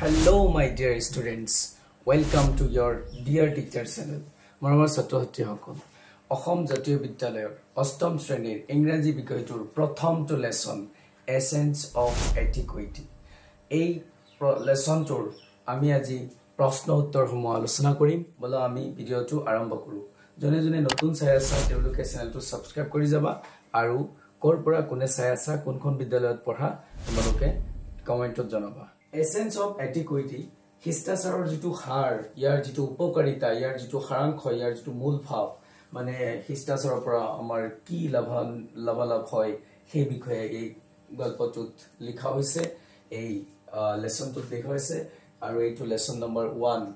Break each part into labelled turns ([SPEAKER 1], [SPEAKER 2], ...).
[SPEAKER 1] Hello, my dear students. Welcome to your dear teacher channel. Marama Satrohati Hakon. Ahom Jatiyo Bidyalayor, Ostom Shrenir, Ingraji Bikoitur, Prothom to lesson, Essence of Etiquette. A lesson tour, Ami Aji, Prosno Uttor Homo Alusana Korim, Bola Ami video to Arambakuru. Jone Notun Sayasa, Develope channel to subscribe Korizaba, Aru, Korpora Kune Sayasa, Kunkon Bidyalayot Porha, Maloke, comment to Janova. Essence of Etiquette, Histasarar jitu har, yar jitu upokarita, yar jitu harankhoi, yar jitu mul bhav, mane histasarar pora amar ki lavalabh hoy, he bikhoye ei golpotut likha hoise, ei lesson tut likha hoise, aru eitu lesson number 1.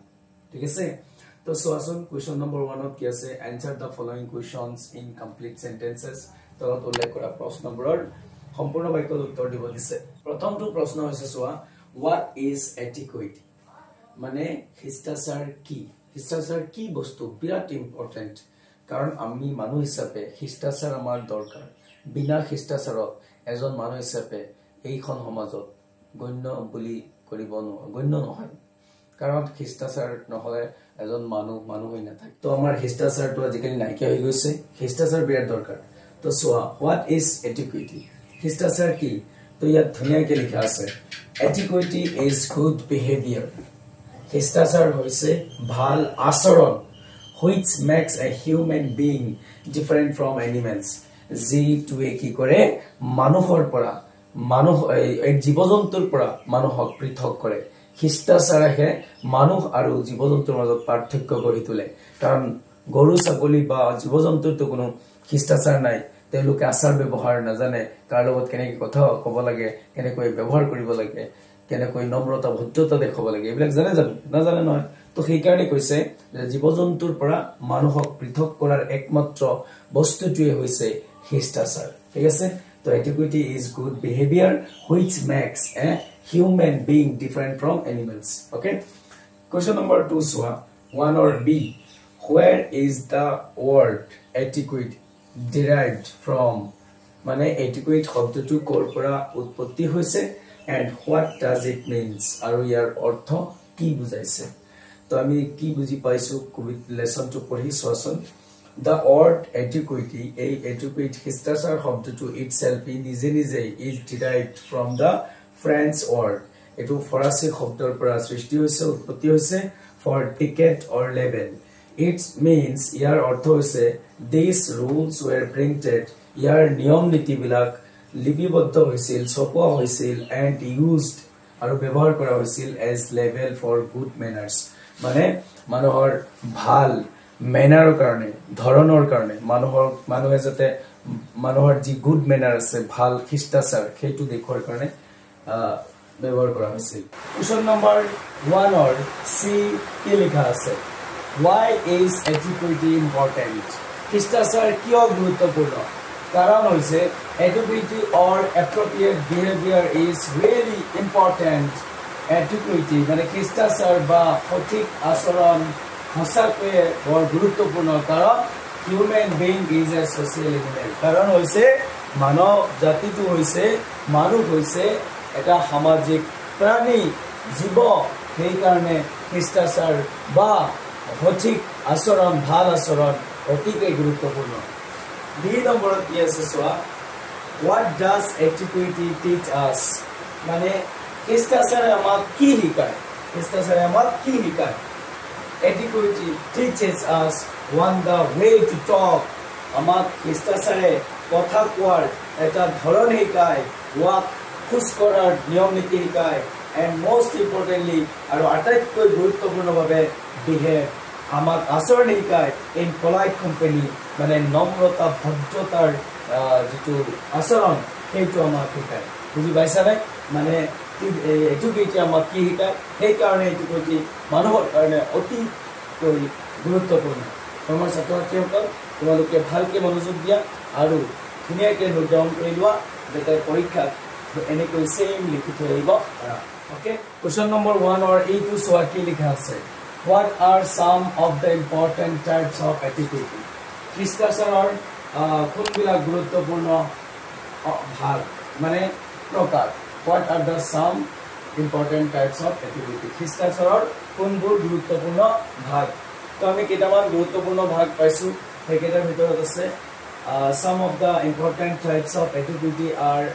[SPEAKER 1] Thik ase? To soason question number 1 ot ki ase, answer the following questions in complete sentences. Torat ullekh kora proshno number সম্পূর্ণ বাক্যত উত্তর দিব দিছে প্রথমটো প্রশ্ন হৈছে সোয়া what is etiquette মানে শিষ্টাচাৰ কি বস্তু বিৰাট ইম্পৰ্টেন্ট কাৰণ আমি মানুহ হিচাপে শিষ্টাচাৰ আমাৰ দৰকাৰ বিনা শিষ্টাচাৰত এজন মানুহ হিচাপে এইখন সমাজত গণ্য বুলি কৰিব গণ্য নহয় কাৰণ শিষ্টাচাৰ নহলে এজন মানুহ হৈ নাথাকে তো আমাৰ শিষ্টাচাৰটো আজিকালি নাইকিয়া হৈ গৈছে শিষ্টাচাৰ বিৰাট দৰকাৰ তো সোৱা what is etiquette Histachaar ki to yat dhuniya ke likha ase etiquette is good behavior Histachaar hoise bhal acharon which makes a human being different from animals ji to ki kore manuhor pora ek jibojontur pora manuhok prithok kore Histachaar he manuh aru jibojontur majot parthokyo kori tule karon goru sagoli ba jibojontur to kono Histachaar nai তেওঁলোকে আচাৰ ব্যৱহাৰ নাজানে কাৰ লগত কেনে কথা ক'ব লাগে কেনে কৈ ব্যৱহাৰ কৰিব লাগে কেনে কৈ নম্ৰতা ভদ্ৰতা দেখাব লাগে এইবিলাক নাজানে নহয় তো সেই কাৰণে কৈছে যে জীবজন্তুৰ পৰা মানুহক পৃথক কৰাৰ একমাত্ৰ বস্তুটোৱে হৈছে শিষ্টাচাৰ ঠিক আছে তো etiquette is good behavior which makes a human being different from animals okay question number 2 soa 1 or b where is the word etiquette derived from mane etiquette শব্দটো কৰ পৰা উৎপত্তি হৈছে and what does it means আৰু ইয়াৰ অৰ্থ কি বুজাইছে তো আমি কি বুজি পাইছো কোভিড লেসন টু পঢ়ি সোৱাচোন the word etiquette a etiquette শিষ্টাচাৰ শব্দটো itself নিজে is derived from the French word এটো ফৰাসী শব্দৰ পৰা সৃষ্টি হৈছে উৎপত্তি হৈছে for ticket or label It means ইয়াৰ অৰ্থ হৈছে these rules were printed ইয়াৰ নিয়ম নীতি বিলাক লিপিবদ্ধ হৈছিল ছপোৱা হৈছিল and used আৰু ব্যৱহাৰ কৰা হৈছিল as label for good manners মানে মানুহৰ ভাল মেনাৰৰ কাৰণে ধৰণৰ কাৰণে মানুহে যাতে মানুহৰ যি গুড মেনাৰ আছে ভাল শিষ্টাচাৰ সেইটো দেখুৱাৰ কাৰণে ব্যৱহাৰ কৰা হৈছিল question number 1 or c কি লিখা আছে Why is etiquette important? Histachaar kiyo guruttopurno? Karon hoise etiquette or appropriate behavior is really important. Etiquette mane histachaar ba sothik acharon hosakoe bor guruttopurno karon human being is a social animal. Karon hoise manav jati tu hoise manu hoise eta samajik prani jibo hei karone histachaar ba সঠিক আচরণ ভাল আচরণ অতিকৈ গুৰুত্বপূৰ্ণ দুই নম্বৰত কি আছে সোৱা what does etiquette teach us মানে শিষ্টাচাৰে আমাক কি শিকায় etiquette teaches us one the way to talk আমাক শিষ্টাচাৰে কথা কোৱাৰ এটা ধৰণ শিকায় walk খোজ কৰাৰ নিয়ম নীতি শিকায় and most importantly আৰু আটাইতকৈ গুৰুত্বপূৰ্ণভাৱে behave আমাক আচৰণ শিকায় in polite company মানে নম্ৰতা ভদ্ৰতাৰ যেটো আচৰণ সেইটো আমাক শিকায় বুজি পাইছানে মানে etiquette আমাক কি শিকায় সেই কাৰণে etiquette মানুহৰ কাৰণে অতি গুৰুত্বপূৰ্ণ আমাৰ ছাত্ৰছাত্ৰীসকল তোমালোকে ভালকে মনোযোগ দিয়া আৰু ধুনীয়াকৈ নোট ডাউন কৰি লোৱা যাতে পৰীক্ষাত এনেকৈ সেম লিখি থৈ আহিব Okay, question number 1 or A2 soa ki likha ase What are some of the important types of etiquette? Histachaar kunbila guruttopurno bhag mane prokar What are the some important types of activity শিষ্টাচাৰৰ কোনবোৰ গুৰুত্বপূৰ্ণ ভাগ তো আমি কেইটামান গুৰুত্বপূৰ্ণ ভাগ পাইছোঁ সেইকেইটাৰ ভিতৰত আছে some of the important types of activity are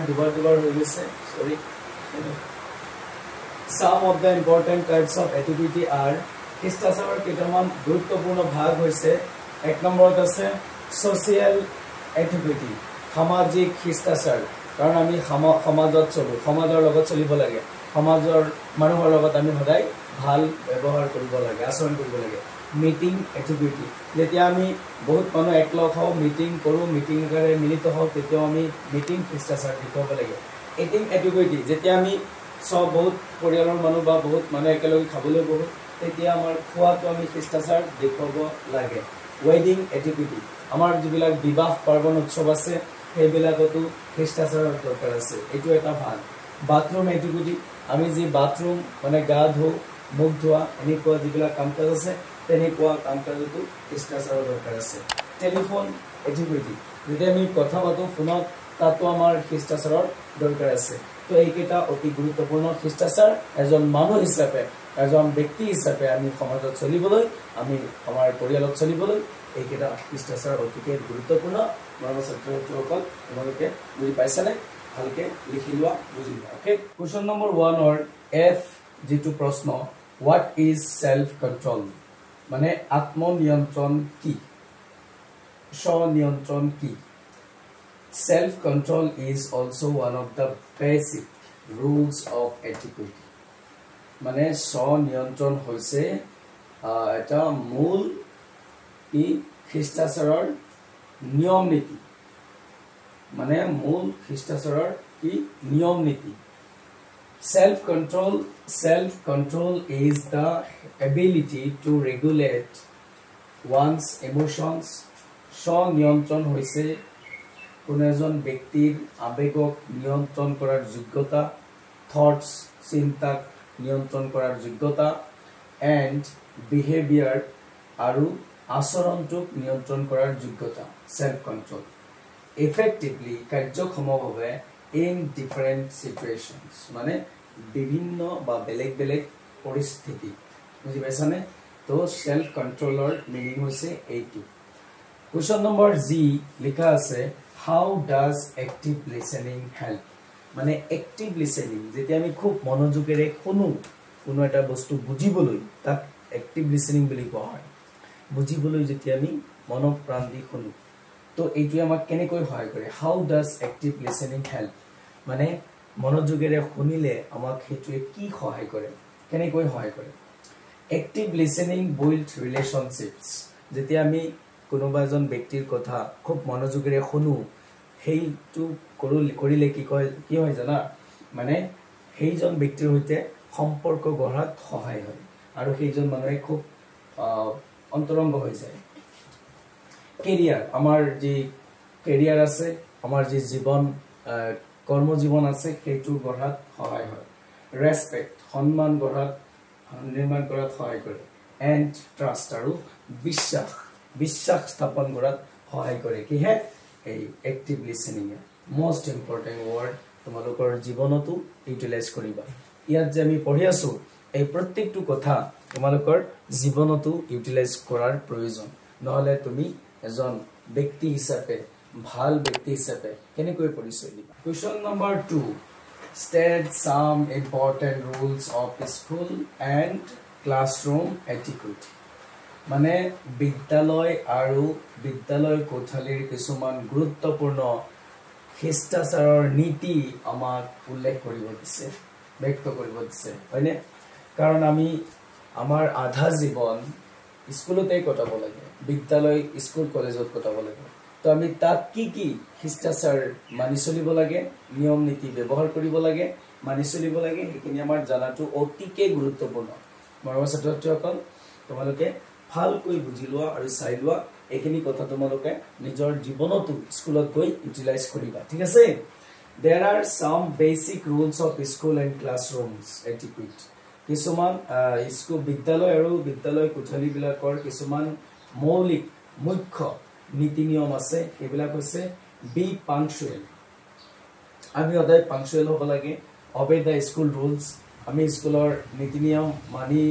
[SPEAKER 1] দুবাৰ হৈ গৈছে sorry some of the important types of activity are শিষ্টাচাৰৰ কেইটামান গুৰুত্বপূৰ্ণ ভাগ হৈছে এক নম্বৰত আছে social activity সামাজিক শিষ্টাচাৰ কাৰণ আমি সমাজত চলো সমাজৰ লগত চলিব লাগে সমাজৰ মানুহৰ লগত আমি সদায় ভাল ব্যৱহাৰ কৰিব লাগে আচৰণ কৰিব লাগে মিটিং এক্টিভিটি যেতিয়া আমি বহুত মানুহ একলগ হওঁ মিটিং কৰোঁ মিটিং কৰে মিলিত হওঁ তেতিয়াও আমি মিটিং শিষ্টাচাৰ দেখুৱাব লাগে ইটিং এক্টিভিটি যেতিয়া আমি সব বহুত পৰিয়ালৰ মানুহ বা বহুত মানুহ একেলগে খাবলৈ বহোঁ তেতিয়া আমাৰ খোৱাটো আমি শিষ্টাচাৰ দেখুৱাব লাগে ৱেডিং এক্টিভিটি আমাৰ যিবিলাক বিবাহ পাৰ্বণ উৎসৱ আছে সেইবিলাকতো শিষ্টাচাৰৰ দৰকাৰ আছে এইটো এটা ভাগ বাথৰুম এক্টিভিটি আমি যি বাথৰুম মানে গা ধোওঁ মুখ ধোৱা এনেকুৱা যিবিলাক কাম কাজ আছে তেনেকুৱা কাম কাজতো শিষ্টাচাৰৰ দৰকাৰ আছে টেলিফোন এক্টিভিটি যেতিয়া আমি কথা পাতোঁ ফোনত তাতো আমাৰ শিষ্টাচাৰৰ দৰকাৰ আছে তো এইকেইটা অতি গুৰুত্বপূৰ্ণ শিষ্টাচাৰ এজন মানুহ হিচাপে এজন ব্যক্তি হিচাপে আমি সমাজত চলিবলৈ আমি আমাৰ পৰিয়ালত চলিবলৈ এইকেইটা শিষ্টাচাৰ অতিকে গুৰুত্বপূৰ্ণ মৰমৰ ছাত্ৰ-ছাত্ৰীসকল তোমালোকে বুজি পাইছানে ভালকে লিখি লোৱা বুজি লোৱা ওকে কোৱেশ্চন নম্বৰ 1 অৰ এফ যেটো প্ৰশ্ন what is self control মানে আত্মনিয়ন্ত্ৰণ কি স্ব-নিয়ন্ত্ৰণ কি self control is also one of the basic rules of etiquette মানে স্ব-নিয়ন্ত্ৰণ হৈছে এটা মূল কি শিষ্টাচাৰৰ নিয়ম নীতি মানে মূল শিষ্টাচাৰৰ কি নিয়ম নীতি self control is the ability to regulate one's emotions স্ব-নিয়ন্ত্ৰণ হৈছে কোনো এজন ব্যক্তিৰ আবেগক নিয়ন্ত্ৰণ কৰাৰ যোগ্যতা থটস চিন্তাক নিয়ন্ত্ৰণ কৰাৰ যোগ্যতা এণ্ড বিহেভিয়াৰ আৰু আচৰণটোক নিয়ন্ত্ৰণ কৰাৰ যোগ্যতা self control effectively কাৰ্যক্ষমভাৱে in different situations মানে বিভিন্ন বা বেলেগ বেলেগ পৰিস্থিতি বুজি পাইছানে তো সেলফ কন্ট্ৰোলৰ মিনিং হৈছে এইটো কোৱেশ্চন নম্বৰ জি লিখা আছে হাউ ডাজ এক্টিভ লিসেনিং হেল্প মানে এক্টিভ লিসেনিং যেতিয়া আমি খুব মনোযোগেৰে শুনো কোনো এটা বস্তু বুজিবলৈ তাক এক্টিভ লিসেনিং বুলি কোৱা হয় বুজিবলৈ যেতিয়া আমি মন প্ৰাণ দি শুনো তো এইটো আমাক কেনেকৈ সহায় কৰে হাউ ডাজ এক্টিভ লিসেনিং হেল্প মানে মনোযোগেৰে শুনিলে আমাক হেতুৱে কি সহায় কৰে কেনেকৈ সহায় কৰে এক্টিভ লিসেনিং বিল্ড ৰিলেশনশিপস যেতিয়া আমি কোনোবা এজন ব্যক্তিৰ কথা খুব মনোযোগেৰে শুনো হেইটো কৰিলে কি হয় জানা মানে হেইজন ব্যক্তিৰ সৈতে সম্পৰ্ক গঢ়াত সহায় হয় আৰু হেইজন মানুহে খুব অন্তৰংগ হৈ যায় কেৰিয়াৰ আমাৰ যি কেৰিয়াৰ আছে আমাৰ যি জীৱন কৰ্মজীৱন আছে সেইটো গঢ়াত সহায় হয় ৰেসপেক্ট সন্মান গঢ়াত নিৰ্মাণ কৰাত সহায় কৰে এণ্ড ট্ৰাষ্ট আৰু বিশ্বাস স্থাপন কৰাত সহায় কৰে কি হে এই active listening most important word তোমালোকৰ জীৱনতো ইউটিলাইজ কৰিবা ইয়াত যে আমি পঢ়ি আছো এই প্ৰত্যেকটো কথা তোমালোকৰ জীৱনতো ইউটিলাইজ কৰাৰ প্ৰয়োজন নহলে তুমি এজন ব্যক্তি হিচাপে ভাল ব্যক্তি হিচাপে কেনেকৈ পৰিচয় দিবা question number 2 state some important rules of school and classroom etiquette মানে বিদ্যালয় আৰু বিদ্যালয় কোঠালীৰ কিছুমান গুৰুত্বপূৰ্ণ শিষ্টাচাৰৰ নীতি আমাক উল্লেখ কৰিব দিছে ব্যক্ত কৰিব দিছে হয়নে কাৰণ আমি আমাৰ আধা জীৱন স্কুলতে কটাব লাগে বিদ্যালয় স্কুল কলেজত কটাব লাগে তো আমি তাত কি শিষ্টাচাৰ মানি চলিব লাগে নিয়ম নীতি ব্যৱহাৰ কৰিব লাগে মানি চলিব লাগে সেইখিনি আমাৰ জানাটো অতিকে গুৰুত্বপূৰ্ণ মৰমৰ ছাত্ৰ-ছাত্ৰীসকল তোমালোকে ভালকৈ বুজি লোৱা আৰু চাই লোৱা এইখিনি কথা তোমালোকে নিজৰ জীৱনতো স্কুলত গৈ ইউটিলাইজ কৰিবা ঠিক আছে there are some basic rules of school and classrooms etiquette কিছুমান স্কুল বিদ্যালয় আৰু বিদ্যালয় কোঠালী বিলাকৰ কিছুমান মৌলিক মুখ্য নীতি নিয়ম আছে এইবিলাক হৈছে বি পাংচুৱেল আমি সদায় পাংচুৱেল হ'ব লাগে obey the school rules আমি স্কুলৰ নীতি নিয়ম মানি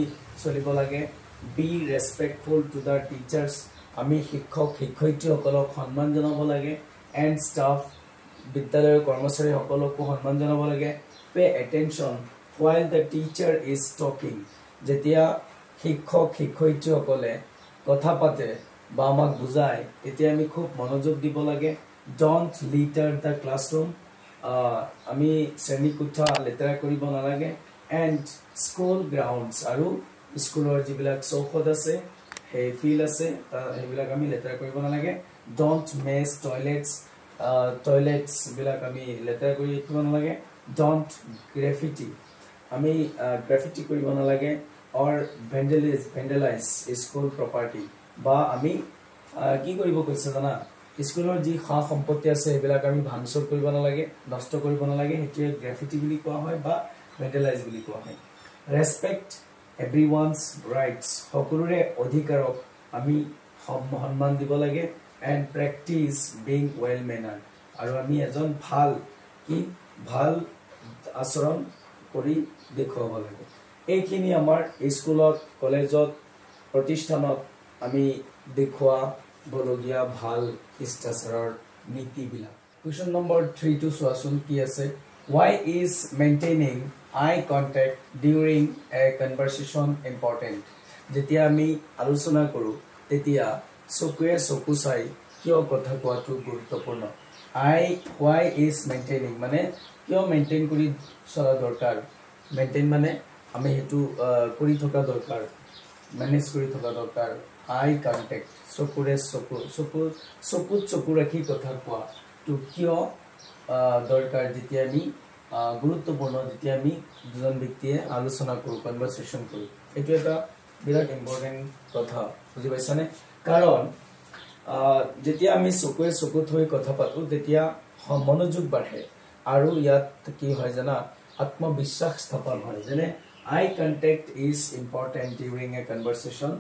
[SPEAKER 1] চলিব লাগে be respectful to the teachers আমি শিক্ষক শিক্ষয়িত্ৰীসকলক সন্মান জনাব লাগে and staff বিদ্যালয়ৰ কৰ্মচাৰী সকলকো সন্মান জনাব লাগে pay attention while the teacher is talking যেতিয়া শিক্ষক শিক্ষয়িত্ৰীসকলে কথা পাতে বা আমাক বুজায় এতিয়া আমি খুব মনোযোগ দিব লাগে don't litter the classroom আমি শ্ৰেণীকোঠা লেতেৰা কৰিব নালাগে and school grounds আৰু স্কুলৰ যিবিলাক চৌহদ আছে সেই ফিল্ড আছে সেইবিলাক আমি লেতেৰা কৰিব নালাগে don't mess toilets বিলাক আমি লেতেৰা কৰি ৰাখিব নালাগে don't graffiti আমি graffiti কৰিব নালাগে or vandalize school property বা আমি কি কৰিব কৈছে জানা স্কুলৰ যি খা সম্পত্তি আছে সেইবিলাক আমি ভাঙচুৰ কৰিব নালাগে নষ্ট কৰিব নালাগে হেতুৱে গ্ৰাফিটি বুলি কোৱা হয় বা vandalize বুলি কোৱা হয় respect everyone's rights সকলোৰে অধিকাৰক আমি সন্মান দিব লাগে and practice being well mannered আৰু আমি এজন ভাল আচৰণ কৰি দেখুৱাব লাগে এইখিনি আমাৰ স্কুলত কলেজত প্ৰতিষ্ঠানত আমি দেখুৱা বলগীয়া ভাল শিষ্টাচাৰৰ নীতিবিলাক question number 3 to চোৱাচোন কি আছে why is maintaining eye contact during a conversation important যেতিয়া আমি আলোচনা কৰো তেতিয়া চকুৱে চকু চাই কিয় কথা কোৱাটো গুৰুত্বপূৰ্ণ why is maintaining মানে কিয় মেইনটেইন কৰি চলা দৰকাৰ মেইনটেইন মানে আমি হেতু কৰি থকা দৰকাৰ মেনেজ কৰি থকা দৰকাৰ আই কন্টাক্ট চকুৰে চকু ৰাখি কথা কোৱা তো কিয় দৰকাৰ যেতিয়া আমি গুৰুত্বপূৰ্ণ যেতিয়া আমি দুজন ব্যক্তিয়ে আলোচনা কৰো কনভাৰসেশন কৰো এটো এটা বিৰাট ইম্পৰ্টেন্ট কথা বুজি পাইছানে কাৰণ যেতিয়া আমি চকুৱে চকু থৈ কথা পাতো তেতিয়া মনোযোগ বাঢ়ে আৰু ইয়াত কি হয় জানা আত্মবিশ্বাস স্থাপন হয় যেনে eye contact is important during a conversation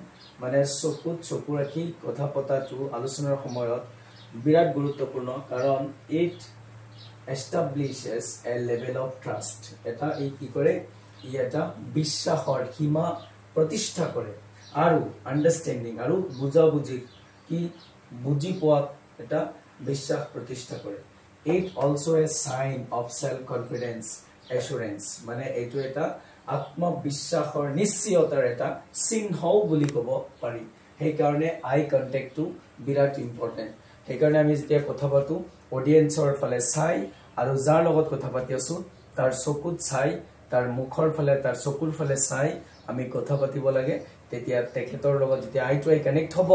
[SPEAKER 1] মানে চকু ৰাখি কথা পতাটো আলোচনাৰ সময়ত বিৰাট গুৰুত্বপূৰ্ণ কাৰণ it establishes a level of trust এটা এই কি কৰে ই এটা বিশ্বাসৰ সীমা প্ৰতিষ্ঠা কৰে আৰু আন্ডাৰষ্টেণ্ডিং আৰু বুজাবুজি কি বুজি পোৱা এটা বিশ্বাস প্ৰতিষ্ঠা কৰে it also a sign of self confidence assurance মানে এইটো এটা আত্মবিশ্বাসৰ নিশ্চয়তাৰ এটা চিহ্ন বুলি ক'ব পাৰি সেই কাৰণে আই কন্টাক্টটো বিৰাট ইম্পৰ্টেন্ট সেই কাৰণে আমি যেতিয়া কথা পাতো অডিয়েন্সৰ ফালে চাই আৰু যাৰ লগত কথা পাতি আছো তাৰ চকুত চাই তাৰ মুখৰ ফালে তাৰ চকুৰ ফালে চাই আমি কথা পাতিব লাগে তেতিয়া তেখেতৰ লগত যেতিয়া আই টু আই কানেক্ট হ'ব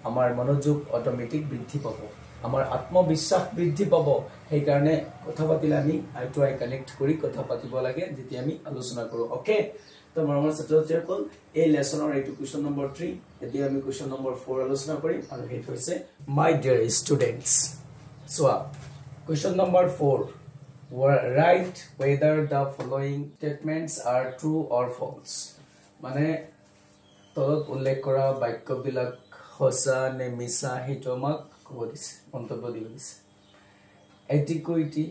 [SPEAKER 1] আমাৰ মনোযোগ অটোমেটিক বৃদ্ধি পাব আমাৰ আত্মবিশ্বাস বৃদ্ধি পাব সেই কাৰণে কথা পাতিলে আমি আই টু আই কানেক্ট কৰি কথা পাতিব লাগে যেতিয়া আমি আলোচনা কৰো ওকে তো মৰমৰ ছাত্ৰছাত্ৰীসকল এই লেসনৰ এইটো কোৱেশ্চন নম্বৰ 3 এতিয়া আমি কোৱেশ্চন নম্বৰ 4 আলোচনা কৰিম আৰু হেত হৈছে মাই dear students so question number 4 write whether the following statements are true or false মানে তলত উল্লেখ কৰা বাক্যবিলাক সঁচা নে মিছা হেতু আমাক ক'ব দিছে মন্তব্য দিব দিছে Etiquette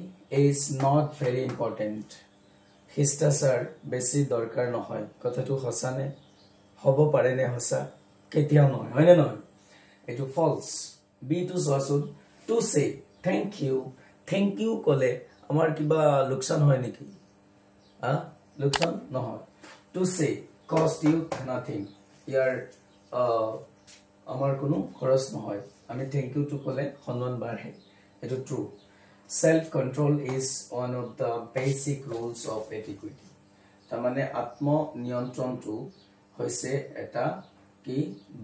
[SPEAKER 1] is not very important. শিষ্টাচাৰ বেছি দৰকাৰ নহয় কথাটো সঁচা নে হ'ব পাৰে নে সঁচা কেতিয়াও নহয় হয় নে নহয় এটো ফলস বি টু চোৱাচোন টু সে থ্যাংক ইউ কলে আমাৰ কিবা লোকসান হয় নেকি লোকসান নহয় টু সে কষ্ট ইউ নাথিং ইয়াৰ আমাৰ কোনো খৰচ নহয় আমি থ্যাংক ইউ টু কলে সন্মান বাঢ়ে এটো true self control is one of the basic rules of etiquette tamane atmo niyontron tu hoise eta ki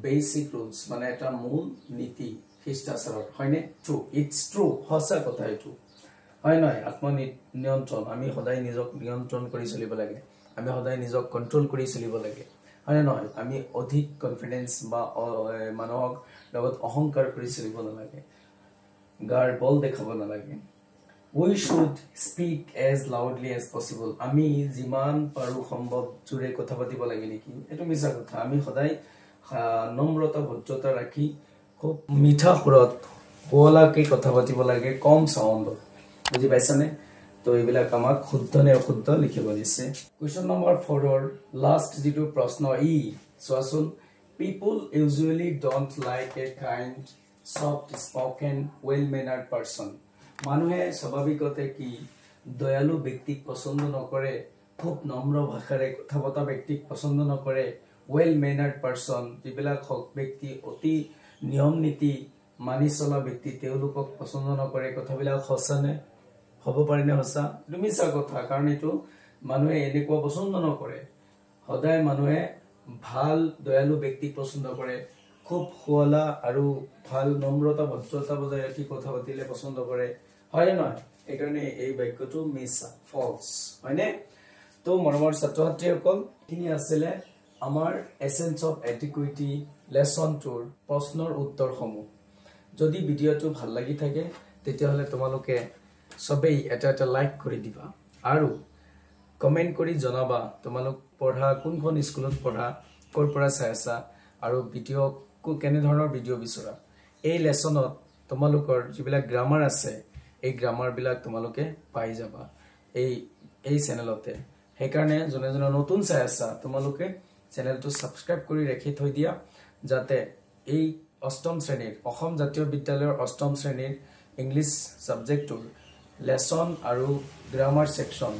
[SPEAKER 1] basic rules mane eta mool niti histacharot hoine true it's true hosa kotha etu hoy noy atmo niyontron ami hodai nijok niyontron kori cholibo lage ami hodai nijok control kori cholibo lage hoy noy ami odhik confidence ba manok logot ahonkar kori cholibo na lage gar bol dekhabo na lage we should speak as loudly as possible ami jiman paru সম্ভৱ জুৰে কথা পাতিব লাগে নেকি এটো মিছা কথা আমি সদায় নম্ৰতা ভদ্ৰতা ৰাখি খুব মিঠা সুৰত কোলাকে কথা পাতিব লাগে কম সাউন্ড বুজি পাইছানে তো এইবিলাক আমাক শুদ্ধ নে অশুদ্ধ লিখিব দিছে কোৱেশ্চন নম্বৰ 4 ৰ লাষ্ট যেটো প্ৰশ্ন ই চোৱাচোন people usually don't like a kind soft spoken well mannered person মানুহে স্বাভাৱিকতে কি দয়ালু ব্যক্তিক পছন্দ নকৰে খুব নম্ৰ ভাষাৰে কথা বতা ব্যক্তিক পছন্দ নকৰে well mannered person যিবিলাক হক ব্যক্তি অতি নিয়ম নীতি মানি চলা ব্যক্তি তেওঁলোকক পছন্দ নকৰে কথাবিলাক হছানে হ'ব পাৰে নে হছা মিছা কথা কাৰণ এটো মানুহে এনেকুৱা পছন্দ নকৰে সদায় মানুহে ভাল দয়ালু ব্যক্তি পছন্দ কৰে খুব খোলা আৰু ভাল নম্ৰতা ভদ্ৰতা বজাই ৰাখি কথা পাতিলে পছন্দ কৰে হয় না এই কাৰণে এই বাক্যটো মিছা ফলস হয়নে তো মৰমৰ ছাত্ৰ-ছাত্ৰীসকল কিনি আছিল আমাৰ এসেন্স অফ এটিকুইটি লেসন 2 ৰ প্ৰশ্নৰ উত্তৰসমূহ যদি ভিডিওটো ভাল লাগি থাকে তেতিয়া হলে তোমালোকে সবেই এটা লাইক কৰি দিবা আৰু কমেন্ট কৰি জনাবা তোমালোক পঢ়া কোনখন স্কুলত পঢ়া কৰ পৰা চাইছা আৰু ভিডিও কেনে ধৰণৰ ভিডিও বিচৰা এই লেসনত তোমালোকৰ যিবিলাক গ্ৰামাৰ আছে এই গ্ৰামাৰ বিলাক তোমালোকে পাই যাবা এই চেনেলতে সেই কাৰণে জনে নতুন চাইছা তোমালোকে চেনেলটো সাবস্ক্ৰাইব কৰি ৰাখি থৈ দিয়া যাতে এই অষ্টম শ্ৰেণীৰ অসম জাতীয় বিদ্যালয়ৰ অষ্টম শ্ৰেণীৰ ইংলিশ সাবজেক্টৰ লেসন আৰু গ্ৰামাৰ সেকশন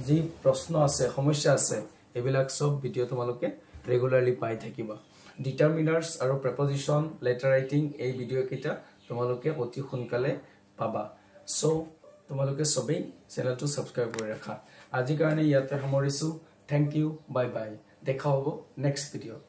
[SPEAKER 1] যি প্ৰশ্ন আছে সমস্যা আছে এবিলাক সব ভিডিও তোমালোকে ৰেগুলাৰলি পাই থাকিবা ডিটাৰমিনাৰ্স আৰু প্ৰিপজিশন লেটাৰ ৰাইটিং এই ভিডিও কিটা তোমালোকে অতি সোনকালে পাবা সো তোমালোকে সবেই চেনেলটো সাবস্ক্ৰাইব কৰি ৰাখা আজি কাৰণে ইয়াতে সামৰিছো থ্যাংক ইউ বাই বাই দেখা হ'ব নেক্সট ভিডিও